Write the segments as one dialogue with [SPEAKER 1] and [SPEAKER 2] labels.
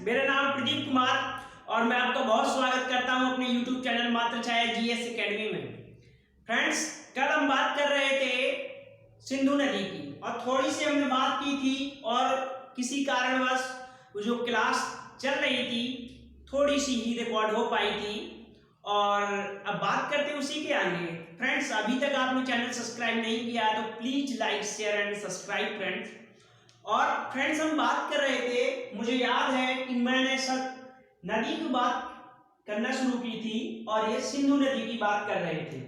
[SPEAKER 1] मेरा नाम प्रदीप कुमार और मैं आपका बहुत स्वागत करता हूं अपने YouTube चैनल मात्र छाया जीएस एकेडमी में। फ्रेंड्स, कल हम बात कर रहे थे सिंधु नदी की और थोड़ी सी हमने बात की थी और किसी कारणवश वो जो क्लास चल रही थी थोड़ी सी ही रिकॉर्ड हो पाई थी और अब बात करते हैं उसी के आगे। फ्रेंड्स, अभी तक आपने चैनल सब्सक्राइब नहीं किया है तो please like share and subscribe friends. और फ्रेंड्स, हम बात कर रहे थे, मुझे याद है कि मैंने नदी की बात करना शुरू की थी और ये सिंधु नदी की बात कर रहे थे।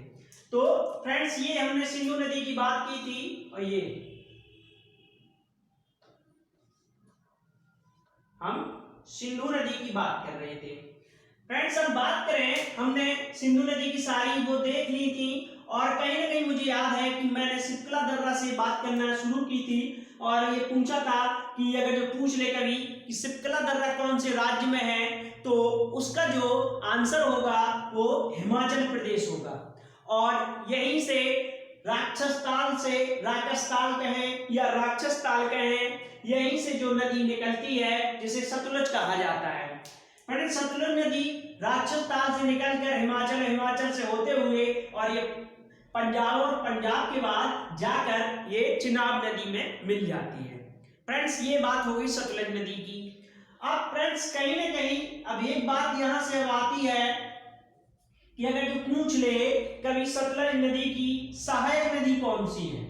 [SPEAKER 1] तो फ्रेंड्स, ये हमने सिंधु नदी की बात की थी और ये हम सिंधु नदी की बात कर रहे थे। फ्रेंड्स, अब बात करें, हमने सिंधु नदी की सारी वो देख ली थी और कहीं ना कहीं मुझे याद है कि मैंने सिपकला दर्रा से बात करना शुरू की थी और ये पूछा था कि अगर जो पूछ ले कभी कि सिपकला दर्रा कौन से राज्य में है तो उसका जो आंसर होगा वो हिमाचल प्रदेश होगा। और यहीं से राक्षसताल कहें या राक्षसताल कहें, यहीं से जो नदी निकलती है जिसे सतलुज कहा जाता है। फ्रेंड्स, सतलुज नदी राक्षसताल से निकलकर हिमाचल से होते हुए और ये पंजाब और पंजाब के बाद जाकर ये चिनाब नदी में मिल जाती है। फ्रेंड्स, ये बात हो गई सतलुज नदी की। अब फ्रेंड्स, कहीं ना कहीं अब एक बात यहां से अब आती है कि अगर जो पूछ ले कभी सतलुज नदी की सहायक नदी कौन सी है,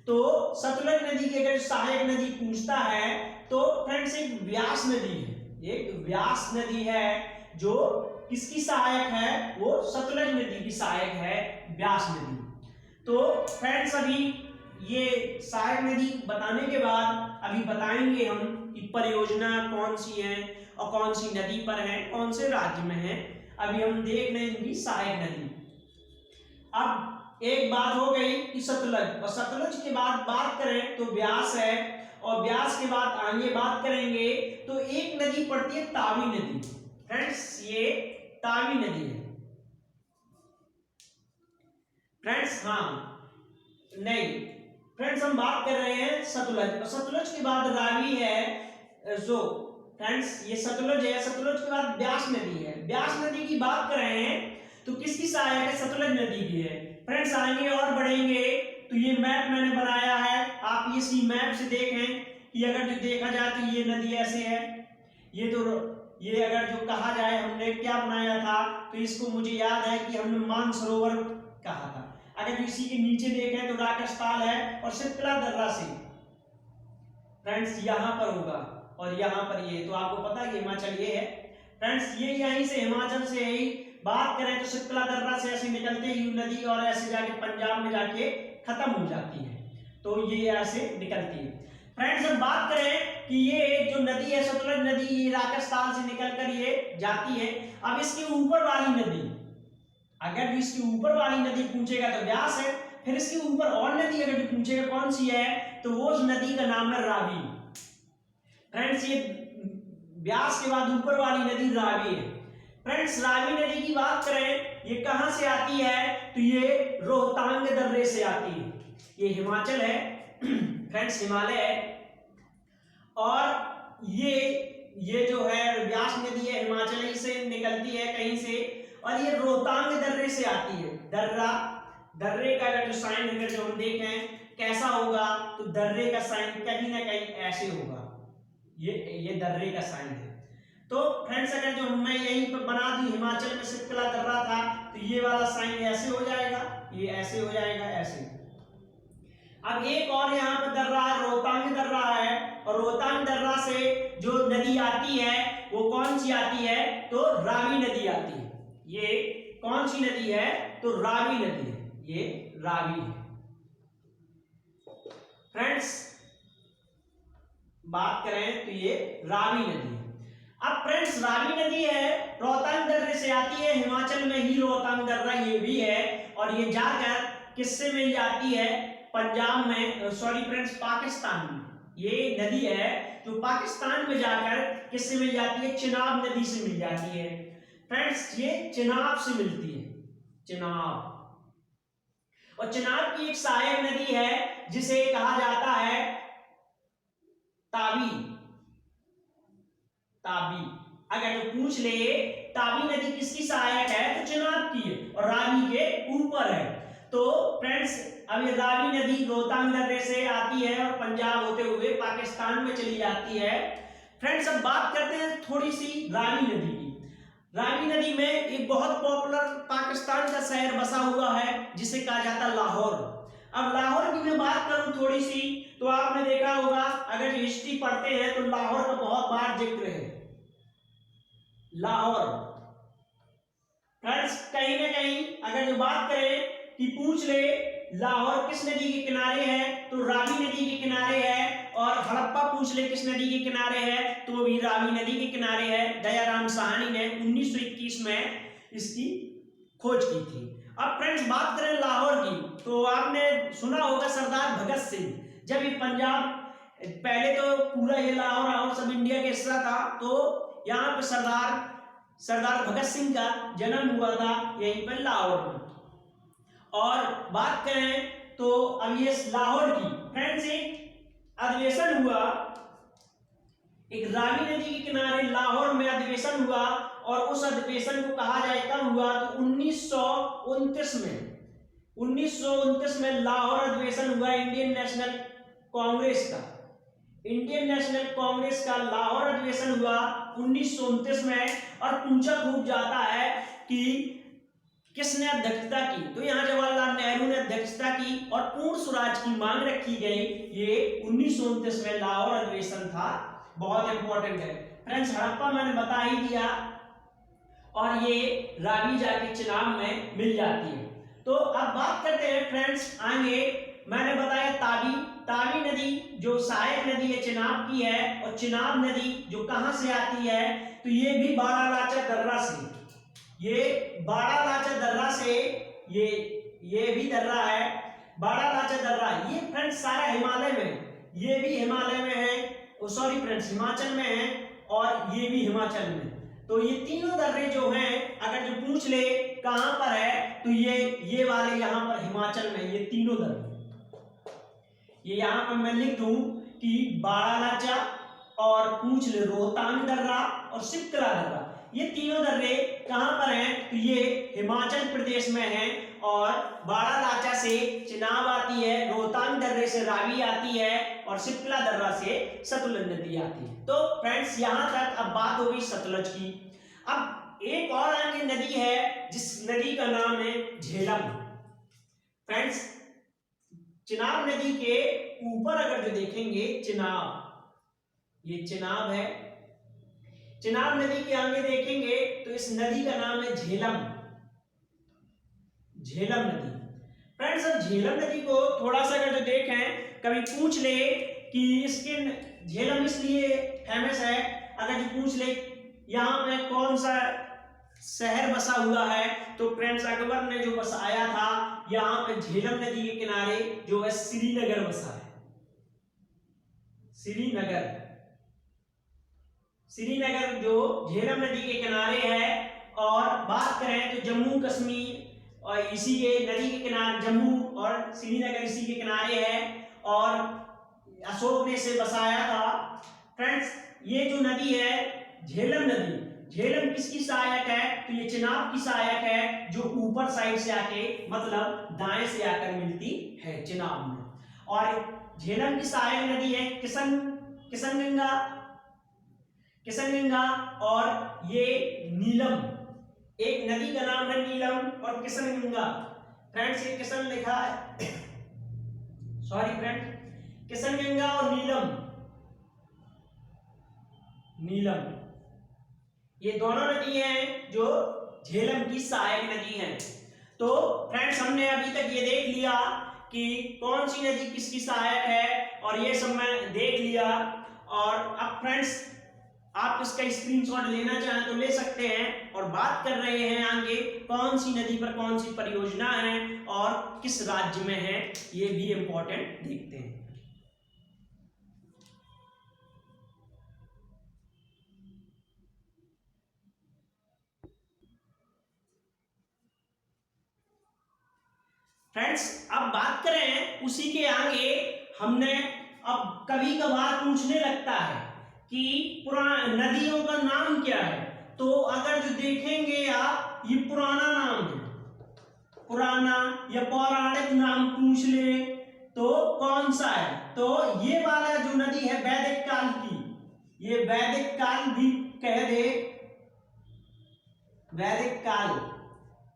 [SPEAKER 1] तो सतलुज नदी की अगर सहायक नदी पूछता है तो फ्रेंड्स एक व्यास नदी है। एक व्यास नदी है जो किसकी सहायक है, वो सतलुज नदी की सहायक है, व्यास नदी। तो फ्रेंड्स, अभी ये सहायक नदी बताने के बाद अभी बताएंगे हम कि परियोजना कौन सी है और कौन सी नदी पर है, कौन से राज्य में है। अभी हम देख रहे हैं सहायक नदी। अब एक बात हो गई कि सतलुज, और सतलुज के बाद बात करें तो व्यास है और व्यास के बाद आगे बात करेंगे तो एक नदी पड़ती है तावी नदी। फ्रेंड्स, ये तावी नदी है। फ्रेंड्स, नहीं फ्रेंड्स, हम बात कर रहे हैं सतलुज और सतलुज के बाद रावी है। जो फ्रेंड्स ये सतलुज है, सतलुज के बाद ब्यास नदी है। ब्यास नदी की बात कर रहे हैं तो किसकी सहायक है, सतलुज नदी की है। फ्रेंड्स, आगे और बढ़ेंगे तो ये मैप मैंने बनाया है, आप इसी मैप से देखें कि अगर जो देखा जाए तो ये नदी ऐसे है। ये अगर जो कहा जाए हमने क्या बनाया था तो इसको मुझे याद है कि हमने मानसरोवर कहा था। अगर जो इसी के नीचे देखें तो राक्षसताल है और सिपकला दर्रा से फ्रेंड्स यहां पर होगा और यहां पर ये, तो आपको पता है हिमाचल ये है। फ्रेंड्स, ये यहीं से हिमाचल से ही बात करें तो सिपकला दर्रा से ऐसे निकलते ही नदी और ऐसे जाके पंजाब में जाके खत्म हो जाती है, तो ये ऐसे निकलती है। फ्रेंड्स, अब बात करें कि ये जो नदी है सतलुज नदी, ये राजस्थान से निकलकर ये जाती है। अब इसके ऊपर वाली नदी, अगर भी इसके ऊपर वाली नदी पूछेगा तो व्यास है, फिर इसके ऊपर और नदी अगर जो पूछेगा कौन सी है तो वो उस नदी का नाम है रावी। फ्रेंड्स, ये व्यास के बाद ऊपर वाली नदी रावी है। फ्रेंड्स, रावी नदी की बात करें, ये कहां से आती है तो ये रोहतांग दर्रे से आती है। ये हिमाचल है फ्रेंड्स, हिमालय है और ये जो है व्यास नदी है हिमाचल ही से निकलती है कहीं से और ये रोहतांग दर्रे से आती है। दर्रे का अगर जो साइन अगर जो हम देखें कैसा होगा तो दर्रे का साइन कहीं ना कहीं ऐसे होगा, ये दर्रे का साइन है। तो फ्रेंड्स, अगर जो मैं यहीं पर बना दी हिमाचल में सिपकला दर्रा था तो ये वाला साइन ऐसे हो जाएगा, ये ऐसे हो जाएगा, ऐसे। अब एक और यहाँ पर दर्रा है, रोहतांग दर्रा है और रोहतांग दर्रा से जो नदी आती है वो कौन सी आती है तो रावी नदी आती है। ये कौन सी नदी है तो रावी नदी है, ये रावी है। फ्रेंड्स, बात करें तो ये रावी नदी है। अब फ्रेंड्स, रावी नदी है, रोहतांग दर्रे से आती है, हिमाचल में ही रोहतांग दर्रा ये भी है और ये जाकर किससे मिल जाती है, पंजाब में, सॉरी फ्रेंड्स, पाकिस्तान में। ये नदी है जो पाकिस्तान में जाकर किससे मिल जाती है, चिनाब नदी से मिल जाती है। फ्रेंड्स, ये चिनाब से मिलती है, चिनाब। और चिनाब की एक सहायक नदी है जिसे कहा जाता है तावी। ताबी। अगर जो पूछ ले ताबी नदी किसकी सहायक है तो चिनाब की है और रावी के ऊपर है। तो फ्रेंड्स अब ये रावी नदी रोहतांग दर्रे से आती है और पंजाब होते हुए पाकिस्तान में चली जाती है। फ्रेंड्स अब बात करते हैं थोड़ी सी रावी नदी की। रावी नदी में एक बहुत पॉपुलर पाकिस्तान का शहर बसा हुआ है जिसे कहा जाता है लाहौर। अब लाहौर की मैं बात करूं थोड़ी सी, तो आपने देखा होगा अगर हिस्ट्री पढ़ते हैं तो लाहौर का बहुत बार जिक्र है। लाहौर फ्रेंड्स कहीं ना कहीं अगर जो बात करें कि पूछ ले लाहौर किस नदी के किनारे है तो रावी नदी के किनारे है, और हड़प्पा पूछ ले किस नदी के किनारे है तो भी रावी नदी के किनारे है। दयाराम साहनी ने 1921 में इसकी खोज की थी। अब फ्रेंड्स बात करें लाहौर की, तो आपने सुना होगा सरदार भगत सिंह, जब ये पंजाब पहले तो पूरा ये लाहौर सब इंडिया का हिस्सा था, तो यहाँ पे सरदार भगत सिंह का जन्म हुआ था यहीं पर लाहौर में। और बात करें तो अब ये लाहौर की फ्रेंड्स एक अधिवेशन हुआ, एक रावी नदी के किनारे लाहौर में अधिवेशन हुआ, और उस अधिवेशन को कहा जाए कब हुआ तो 1929 में। 1929 में लाहौर अधिवेशन हुआ इंडियन नेशनल कांग्रेस का। इंडियन नेशनल कांग्रेस का लाहौर अधिवेशन हुआ 1929 में। और पूछा खूब जाता है कि किसने अध्यक्षता की, तो यहाँ जवाहरलाल नेहरू ने अध्यक्षता की और पूर्ण स्वराज की मांग रखी गई। ये 1929 में लाहौर अधिवेशन था, बहुत इंपॉर्टेंट है। फ्रेंड्स हड़प्पा मैंने बता ही दिया, और ये रावी जाके चिनाब में मिल जाती है। तो अब बात करते हैं फ्रेंड्स आगे, मैंने बताया तावी नदी जो सहायक नदी है चिनाब की है, और चिनाब नदी जो कहां से आती है तो ये भी बाड़ा लाचा दर्रा से, ये बाड़ा लाचा दर्रा से, ये भी दर्रा है बाड़ा लाचा दर्रा। ये फ्रेंड्स सारा हिमालय में, ये भी हिमालय में है, सॉरी फ्रेंड्स हिमाचल में है, और ये भी हिमाचल में। तो ये तीनों दर्रे जो हैं अगर जो पूछ ले कहां पर है तो ये वाले यहां पर हिमाचल में, ये तीनों दर्रे, ये यहां पर मैं लिख दूं कि बाड़ा लाचा और पूछ ले रोहतांग दर्रा और सिकला दर्रा, ये तीनों दर्रे कहां पर हैं तो ये हिमाचल प्रदेश में हैं। और बाड़ा लाचा से चिनाब आती है, रोहतांग दर्रे से रावी आती है, और सिकला दर्रा से सतलुज नदी आती है। तो फ्रेंड्स यहां तक अब बात हो गई सतलुज की। अब एक और आगे नदी है जिस नदी का नाम है झेलम। फ्रेंड्स चिनाब नदी के ऊपर अगर जो देखेंगे चिनाब, ये चिनाब है, चिनाब नदी के आगे देखेंगे तो इस नदी का नाम है झेलम, झेलम नदी। फ्रेंड्स अब झेलम नदी को थोड़ा सा अगर जो देखें, कभी पूछ ले कि इसके झेलम इसलिए फेमस है, अगर जो पूछ ले यहाँ पे कौन सा शहर बसा हुआ है तो फ्रेंड्स अकबर ने जो बसाया था यहाँ पे झेलम नदी के किनारे जो है श्रीनगर बसा है। श्रीनगर जो झेलम नदी के किनारे है। और बात करें तो जम्मू कश्मीर और इसी के नदी के किनारे, जम्मू और श्रीनगर इसी के किनारे है, और अशोक ने इसे बसाया था। फ्रेंड्स ये जो नदी है झेलम नदी, झेलम किसकी सहायक है तो ये चिनाब की सहायक है, जो ऊपर साइड से आके मतलब दाएं से आकर मिलती है चिनाब में। और झेलम की सहायक नदी है किशनगंगा और ये नीलम, एक नदी का नाम है नीलम और किशनगंगा। फ्रेंड्स ये किशन लिखा है, सॉरी फ्रेंड, किशनगंगा और नीलम ये दोनों नदी हैं जो झेलम की सहायक नदी हैं। तो फ्रेंड्स हमने अभी तक ये देख लिया कि कौन सी नदी किसकी सहायक है, और ये सब मैं देख लिया। और अब फ्रेंड्स आप इसका स्क्रीनशॉट लेना चाहें तो ले सकते हैं, और बात कर रहे हैं आगे कौन सी नदी पर कौन सी परियोजना है और किस राज्य में है, ये भी इंपॉर्टेंट देखते हैं। फ्रेंड्स अब बात करें उसी के आगे, हमने अब कभी कभार पूछने लगता है कि नदियों का नाम क्या है, तो अगर जो देखेंगे आप ये पुराना नाम है, पुराना या पौराणिक नाम पूछ ले तो कौन सा है, तो ये वाला जो नदी है वैदिक काल की, ये वैदिक काल भी कह दे, वैदिक काल।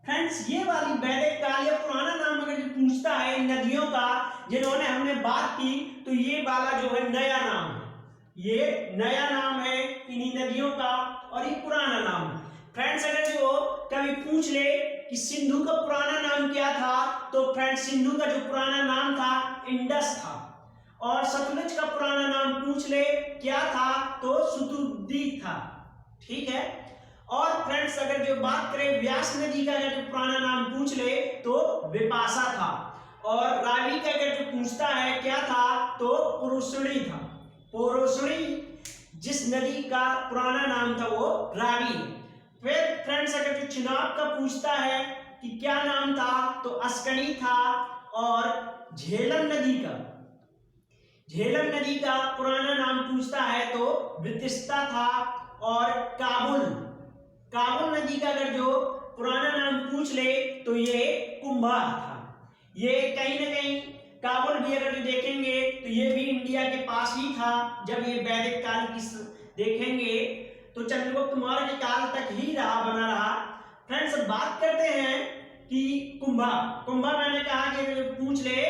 [SPEAKER 1] फ्रेंड्स ये वाली वैदिक काल या पुराना नाम अगर जो पूछता है इन नदियों का जिन्होंने हमने बात की, तो ये वाला जो है नया नाम है, ये नया नाम है इन्हीं नदियों का, और ये पुराना नाम है। फ्रेंड्स अगर जो कभी पूछ ले कि सिंधु का पुराना नाम क्या था, तो फ्रेंड्स सिंधु का जो पुराना नाम था इंडस था, और सतलुज का पुराना नाम पूछ ले क्या था, तो सुतुद्दी था। ठीक है। और फ्रेंड्स अगर जो बात करें व्यास नदी का अगर जो पुराना नाम पूछ ले तो विपाशा था, और रावी का अगर जो पूछता है क्या था, तो पुरुषणी था। पुरुषणी जिस नदी का पुराना नाम था वो रावी। फिर फ्रेंड्स अगर जो चिनाब का पूछता है कि क्या नाम था, तो अस्कनी था, और झेलम नदी का पुराना नाम पूछता है तो वितिस्ता था, और काबुल नदी का अगर जो पुराना नाम पूछ ले तो ये कुंभा था। ये कहीं ना कहीं काबुल भी अगर जो देखेंगे तो ये भी इंडिया के पास ही था। जब ये वैदिक काल की देखेंगे तो चंद्रगुप्त मौर्य के काल तक ही बना रहा। फ्रेंड्स बात करते हैं कि कुंभा मैंने कहा कि पूछ ले,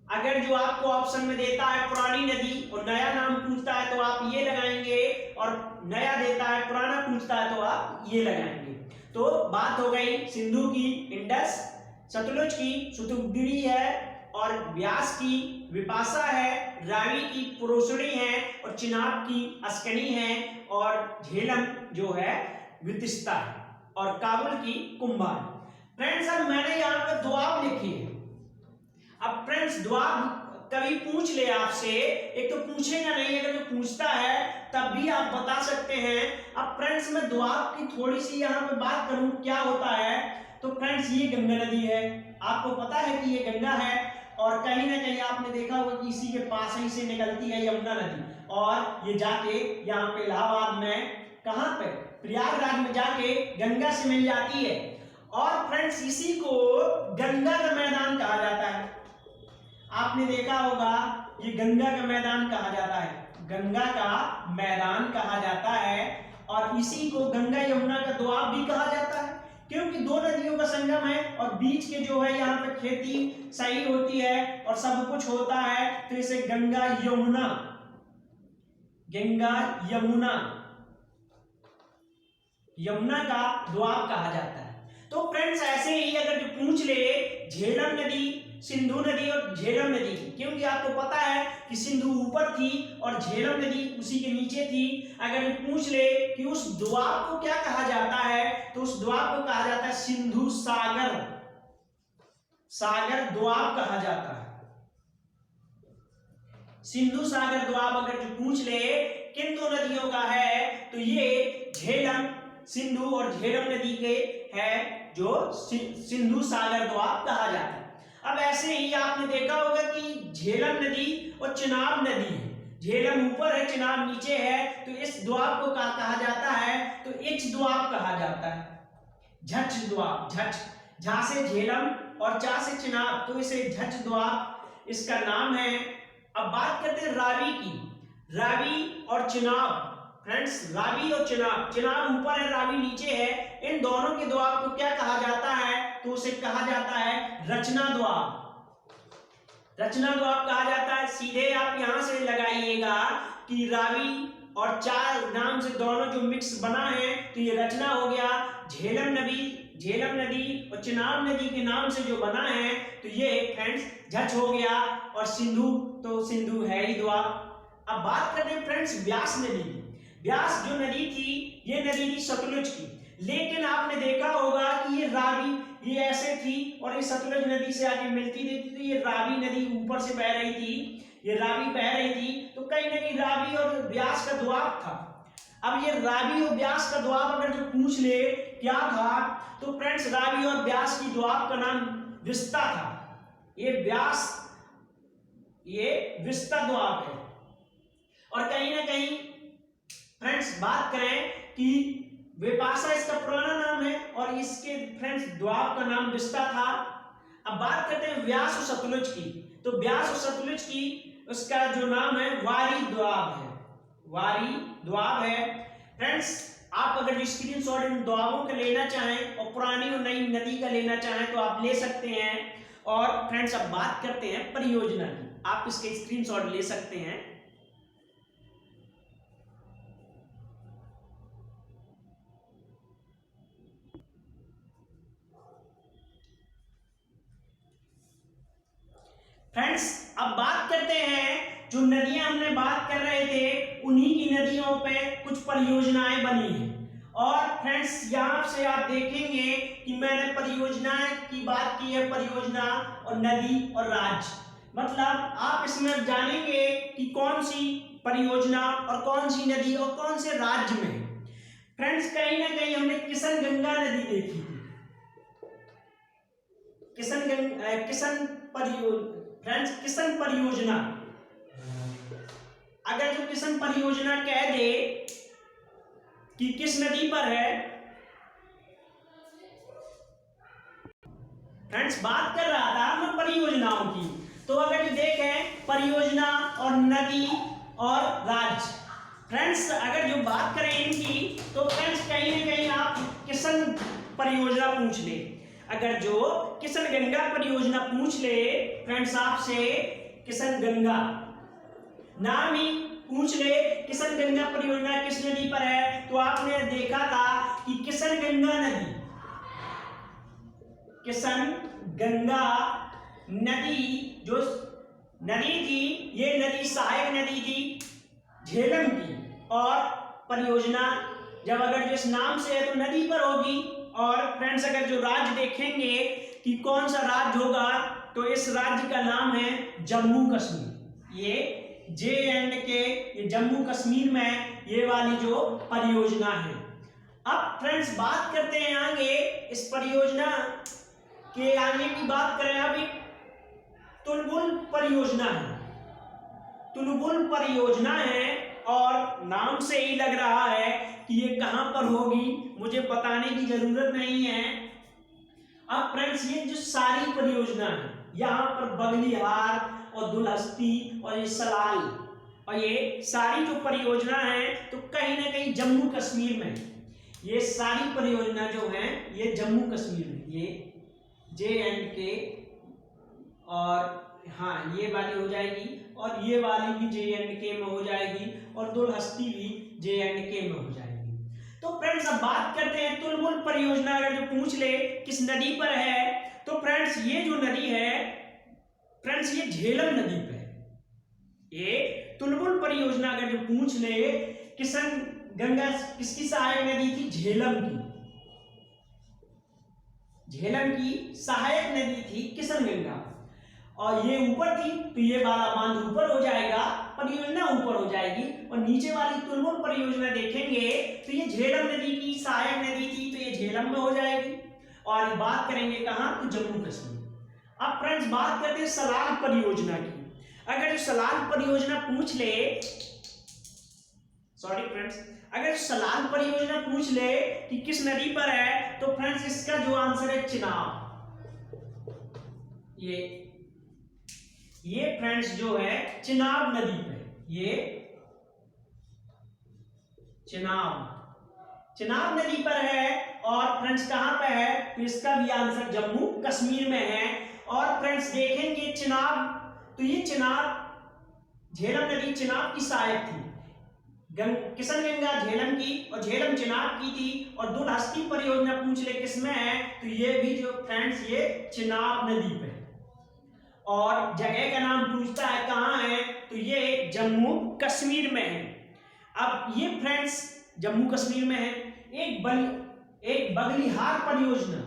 [SPEAKER 1] अगर जो आपको ऑप्शन में देता है पुरानी नदी और नया नाम पूछता है तो आप ये लगाएंगे, और नया देता है पुराना पूछता है तो आप ये लगाएंगे। तो बात हो गई सिंधु की इंडस, सतलुज की सुतुद्दी है, और व्यास की विपाशा है, रावी की पुरुषणी है, और चिनाब की अस्कनी है, और झेलम जो है वितिस्ता है, और काबुल की कुंभा है। फ्रेंड्स अब मैंने यहाँ पे द्वाब लिखी है। अब फ्रेंड्स द्वाब कभी पूछ ले आपसे, एक तो पूछेगा नहीं, अगर जो पूछता है तब भी आप बता सकते हैं। अब फ्रेंड्स मैं द्वाब की थोड़ी सी यहाँ पे बात करूं क्या होता है, तो फ्रेंड्स ये गंगा नदी है, आपको पता है कि ये गंगा है, और कहीं ना कहीं आपने देखा होगा कि इसी के पास ही से निकलती है यमुना नदी, और ये जाके यहाँ पे इलाहाबाद में कहाँ पे प्रयागराज में जाके गंगा से मिल जाती है। और फ्रेंड्स इसी को गंगा का मैदान कहा जाता है। आपने देखा होगा ये गंगा का मैदान कहा जाता है, गंगा का मैदान कहा जाता है, और इसी को गंगा यमुना का दोआब भी कहा जाता है, क्योंकि दो नदियों का संगम है, और बीच के जो है यहाँ पे खेती सही होती है और सब कुछ होता है, तो इसे गंगा यमुना का दोआब कहा जाता है। तो फ्रेंड्स ऐसे ही अगर जो पूछ ले झेलम नदी, सिंधु नदी और झेलम नदी, क्योंकि आपको पता है कि सिंधु ऊपर थी और झेलम नदी उसी के नीचे थी, अगर पूछ ले कि उस दोआब को क्या कहा जाता है, तो उस दोआब को कहा जाता है सिंधु सागर दोआब कहा जाता है। सिंधु सागर दोआब अगर जो पूछ ले किन दो नदियों का है, तो ये झेलम सिंधु और झेलम नदी के है जो सिंधु सागर दोआब कहा जाता है। अब ऐसे ही आपने देखा होगा कि झेलम नदी और चिनाब नदी है, झेलम ऊपर है चिनाब नीचे है, तो इस दोआब को कहा जाता है, तो इच दोआब कहा जाता है, झच दोआब, झा से झेलम और चा से चिनाब, तो इसे झच दोआब इसका नाम है। अब बात करते हैं रावी की, रावी और चिनाब। फ्रेंड्स रावी और चिनाब ऊपर है, रावी नीचे है, इन दोनों के दोआब को क्या कहा जाता है, तो उसे कहा जाता है रचना दोआब कहा जाता है। सीधे आप यहां से लगाइएगा कि रावी और चार नाम से दोनों जो मिक्स बना है, तो ये रचना हो गया। झेलम नदी और चिनाब नदी के नाम से जो बना है, तो ये फ्रेंड्स झच हो गया, और सिंधु तो सिंधु है ही दोआब। अब बात करते हैं फ्रेंड्स व्यास नदी की। व्यास जो नदी थी ये नदी थी सतलुज की, लेकिन आपने देखा होगा कि ये रावी ये ऐसे थी और ये सतलुज नदी से आके मिलती थी, तो ये रावी नदी ऊपर से बह रही थी, ये रावी बह रही थी, तो कहीं ना कहीं रावी और व्यास का दोआब था। अब ये रावी और व्यास का दोआब अगर जो पूछ ले क्या था, तो फ्रेंड्स रावी और व्यास की दोआब का नाम विस्ता था। ये विस्ता दोआब है, और कहीं ना कहीं फ्रेंड्स बात करें कि वेपासा इसका पुराना नाम है और इसके फ्रेंड्स द्वाब का नाम विस्ता था। अब बात करते हैं व्यास और सतलुज की। तो व्यास और सतलुज की उसका जो नाम है वारी द्वाब है, वारी द्वाब है। फ्रेंड्स आप अगर जो स्क्रीनशॉट इन द्वाबों का लेना चाहें और पुरानी और नई नदी का लेना चाहें तो आप ले सकते हैं। और फ्रेंड्स अब बात करते हैं परियोजना की, आप इसके स्क्रीनशॉट ले सकते हैं। फ्रेंड्स अब बात करते हैं जो नदियां हमने बात कर रहे थे उन्हीं की नदियों पे कुछ परियोजनाएं बनी हैं। और फ्रेंड्स यहां से आप देखेंगे कि मैंने परियोजनाएं की बात की है, परियोजना और नदी और राज्य। मतलब आप इसमें जानेंगे कि कौन सी परियोजना और कौन सी नदी और कौन से राज्य में। फ्रेंड्स कहीं ना कहीं हमने किशन गंगा नदी देखी थी, फ्रेंड्स किशन परियोजना, अगर जो किशन परियोजना कह दे कि किस नदी पर है, फ्रेंड्स बात कर रहा था मैं परियोजनाओं की। तो अगर देखें परियोजना और नदी और राज्य, फ्रेंड्स अगर जो बात करें इनकी तो फ्रेंड्स कहीं ना कहीं आप किशन परियोजना पूछ ले, अगर जो किशन गंगा परियोजना पूछ ले फ्रेंड्स आपसे, किशन गंगा नाम ही पूछ ले किशन गंगा परियोजना किस नदी पर है, तो आपने देखा था कि किशन गंगा नदी, किशन गंगा नदी जो नदी थी ये नदी सहायक नदी थी झेलम की। और परियोजना जब अगर जिस नाम से है तो नदी पर होगी। और फ्रेंड्स अगर जो राज्य देखेंगे कि कौन सा राज्य होगा तो इस राज्य का नाम है जम्मू कश्मीर। ये JNK, ये जम्मू कश्मीर में ये वाली जो परियोजना है। अब फ्रेंड्स बात करते हैं आगे इस परियोजना के आगे की बात करें। अब एक तुलबुल परियोजना है, तुलबुल परियोजना है और नाम से ही लग रहा है कि ये कहां पर होगी, मुझे बताने की जरूरत नहीं है। अब फ्रेंड्स ये जो सारी परियोजना है यहाँ पर बगलिहार और दुलहस्ती और ये सलाल और ये सारी जो परियोजना है तो कहीं ना कहीं जम्मू कश्मीर में, ये सारी परियोजना जो है ये जम्मू कश्मीर में, ये JNK और हाँ ये वाली हो जाएगी और ये वाली भी JNK में हो जाएगी और दुलहस्ती भी JNK में हो जाएगी। तो फ्रेंड्स अब बात करते हैं तुलबुल परियोजना अगर जो पूछ ले किस नदी पर है, तो फ्रेंड्स ये जो नदी है फ्रेंड्स ये झेलम नदी पे है। ये तुलबुल परियोजना अगर जो पूछ ले किशन गंगा किसकी सहायक नदी थी, झेलम की, झेलम की सहायक नदी थी किशन गंगा। और ये ऊपर थी तो ये वाला बांध ऊपर हो जाएगा, परियोजना ऊपर हो जाएगी। और नीचे वाली तुलबुल परियोजना देखेंगे तो ये झेलम नदी की सहायक नदी थी तो ये झेलम में हो जाएगी। और बात करेंगे कहां, तो जम्मू कश्मीर। अब फ्रेंड्स बात करते हैं सलाल परियोजना की। अगर जो सलाल परियोजना पूछ ले, सॉरी फ्रेंड्स, अगर सलाल परियोजना पूछ ले कि किस नदी पर है तो फ्रेंड्स इसका जो आंसर है चिनाब। ये फ्रेंड्स जो है चिनाब नदी पे, ये चिनाब नदी पर है। और फ्रेंड्स कहां पे है, तो इसका भी आंसर जम्मू कश्मीर में है। और फ्रेंड्स देखेंगे चिनाब, तो ये चिनाब झेलम नदी चिनाब की सहायक थी, किशन गंगा झेलम की और झेलम चिनाब की थी। और दुलहस्ती परियोजना पूछ ले किसमें है, तो ये भी जो फ्रेंड्स ये चिनाब नदी पे। और जगह का नाम पूछता है कहां है, तो ये जम्मू कश्मीर में है। अब ये फ्रेंड्स जम्मू कश्मीर में है। एक बगलिहार परियोजना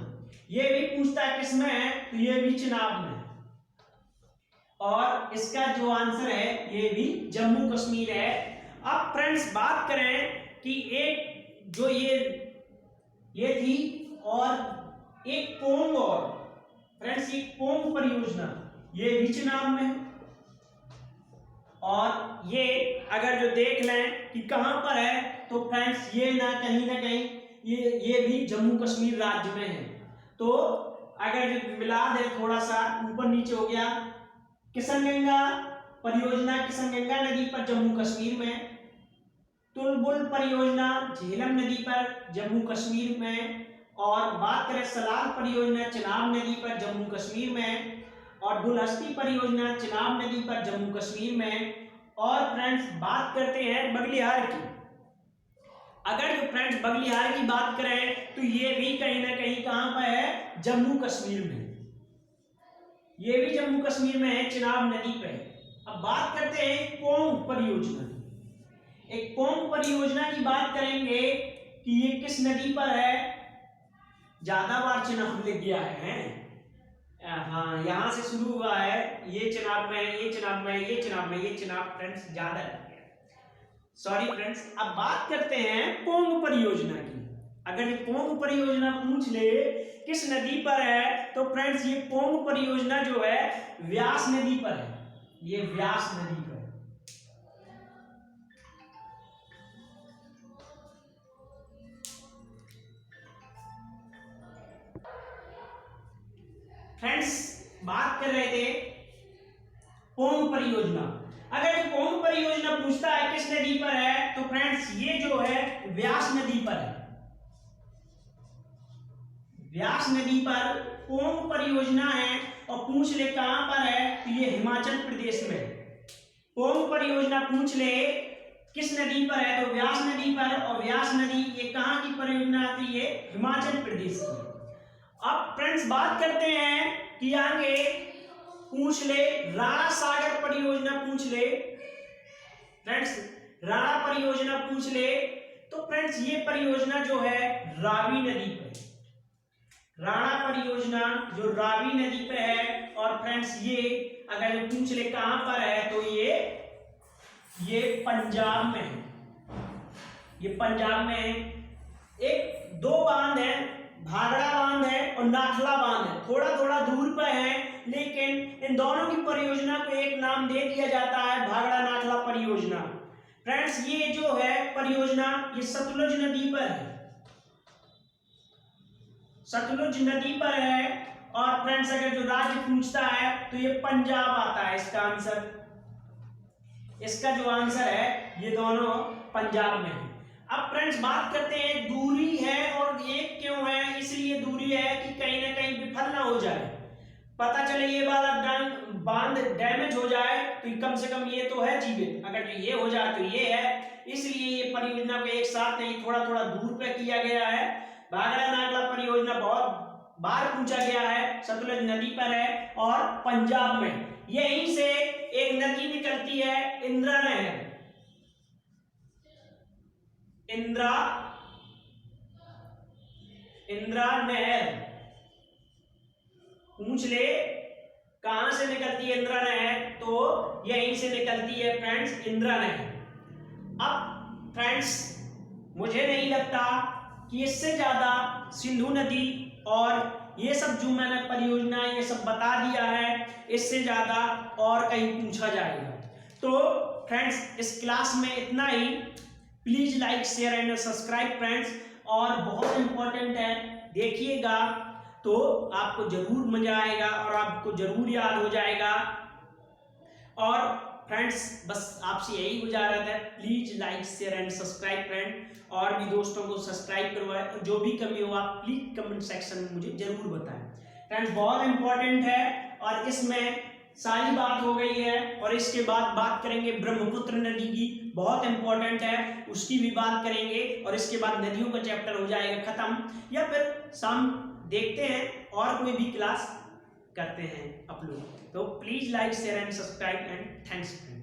[SPEAKER 1] ये भी पूछता है किसमें है, तो ये भी चिनाब में। और इसका जो आंसर है ये भी जम्मू कश्मीर है। अब फ्रेंड्स बात करें कि एक जो ये थी और एक पोंग, और फ्रेंड्स एक पोंग परियोजना ये भी चिनाब में। और ये अगर जो देख लें कि कहाँ पर है, तो फ्रेंड्स ये ना कहीं ये भी जम्मू कश्मीर राज्य में है। तो अगर जो मिला दे थोड़ा सा ऊपर नीचे हो गया, किशनगंगा परियोजना किशनगंगा नदी पर जम्मू कश्मीर में, तुलबुल परियोजना झेलम नदी पर जम्मू कश्मीर में, और बात करें सलाल परियोजना चिनाब नदी पर जम्मू कश्मीर में, और दुलहस्ती परियोजना चिनाब नदी पर जम्मू कश्मीर में। और फ्रेंड्स बात करते हैं बगलिहार की। अगर जो फ्रेंड्स बगलिहार की बात करें तो ये भी कहीं ना कहीं कहां पर है, जम्मू कश्मीर में। ये भी जम्मू कश्मीर में है, चिनाब नदी पे। अब बात करते हैं पोंग परियोजना की। एक पोंग परियोजना की बात करेंगे कि ये किस नदी पर है, ज्यादा बार चिनाब लिख दिया है। हाँ, यहां से शुरू हुआ है, ये चिनाब में, ये चिनाब में, ये चिनाब में, ये चिनाब फ्रेंड्स ज्यादा है, सॉरी फ्रेंड्स। अब बात करते हैं पोंग परियोजना की। अगर ये पोंग परियोजना पूछ ले किस नदी पर है, तो फ्रेंड्स ये पोंग परियोजना जो है व्यास नदी पर है, ये व्यास नदी पर है। फ्रेंड्स बात कर रहे थे पोंग परियोजना। अगर पोंग परियोजना पूछता है किस नदी पर है, तो फ्रेंड्स ये जो है व्यास नदी पर है। व्यास नदी पर पोंग परियोजना है, और पूछ ले कहां पर है, तो ये हिमाचल प्रदेश में। पोंग परियोजना पूछ ले किस नदी पर है, तो व्यास नदी पर, और व्यास नदी ये कहां की परियोजना आती है, हिमाचल प्रदेश की। अब फ्रेंड्स बात करते हैं कि आगे पूछ ले राणा सागर परियोजना पूछ ले, फ्रेंड्स राणा परियोजना पूछ ले, तो फ्रेंड्स ये परियोजना जो है रावी नदी पे, राणा परियोजना जो रावी नदी पे है। और फ्रेंड्स ये अगर पूछ ले कहां पर है, तो ये पंजाब में है, ये पंजाब में है। एक दो बांध है, भागड़ा बांध है और नाथला बांध है, थोड़ा थोड़ा दूर पर है, लेकिन इन दोनों की परियोजना को एक नाम दे दिया जाता है, भागड़ा नाथला परियोजना। फ्रेंड्स ये जो है परियोजना ये सतलुज नदी पर है, सतलुज नदी पर है। और फ्रेंड्स अगर जो राज्य पूछता है तो ये पंजाब आता है इसका आंसर, इसका जो आंसर है ये दोनों पंजाब में है। अब फ्रेंड्स बात करते हैं दूरी है, और एक क्यों है, इसलिए दूरी है कि कहीं ना कहीं विफल ना हो जाए, पता चले ये वाला बांध डैमेज हो जाए तो कम से कम ये तो है जीवित, अगर ये हो जाए तो ये है। इसलिए ये परियोजना को एक साथ नहीं थोड़ा थोड़ा दूर पे किया गया है। भागड़ा नाथला परियोजना बहुत बार पूछा गया है, सतलुज नदी पर है और पंजाब में। यहीं से एक नदी निकलती है, इंदिरा नहर, इंदिरा नहर पूछ ले कहां से निकलती है इंदिरा नहर, तो यहीं से निकलती है फ्रेंड्स इंदिरा नहर। अब फ्रेंड्स मुझे नहीं लगता कि इससे ज्यादा सिंधु नदी और ये सब जो मैंने परियोजना ये सब बता दिया है, इससे ज्यादा और कहीं पूछा जाएगा। तो फ्रेंड्स इस क्लास में इतना ही। Please like share and subscribe friends, और बहुत इंपॉर्टेंट है, देखिएगा तो आपको जरूर मजा आएगा और आपको जरूर याद हो जाएगा। और फ्रेंड्स बस आपसे यही गुजारिश है, please like share and subscribe friend, और भी दोस्तों को सब्सक्राइब करवाएं। जो भी कमी हो आप प्लीज कमेंट सेक्शन में मुझे जरूर बताएं। फ्रेंड्स बहुत इंपॉर्टेंट है, और इसमें सारी बात हो गई है। और इसके बाद बात करेंगे ब्रह्मपुत्र नदी की, बहुत इंपॉर्टेंट है, उसकी भी बात करेंगे। और इसके बाद नदियों का चैप्टर हो जाएगा खत्म, या फिर शाम देखते हैं और कोई भी क्लास करते हैं अपलोड। तो please like share and subscribe and thanks friend.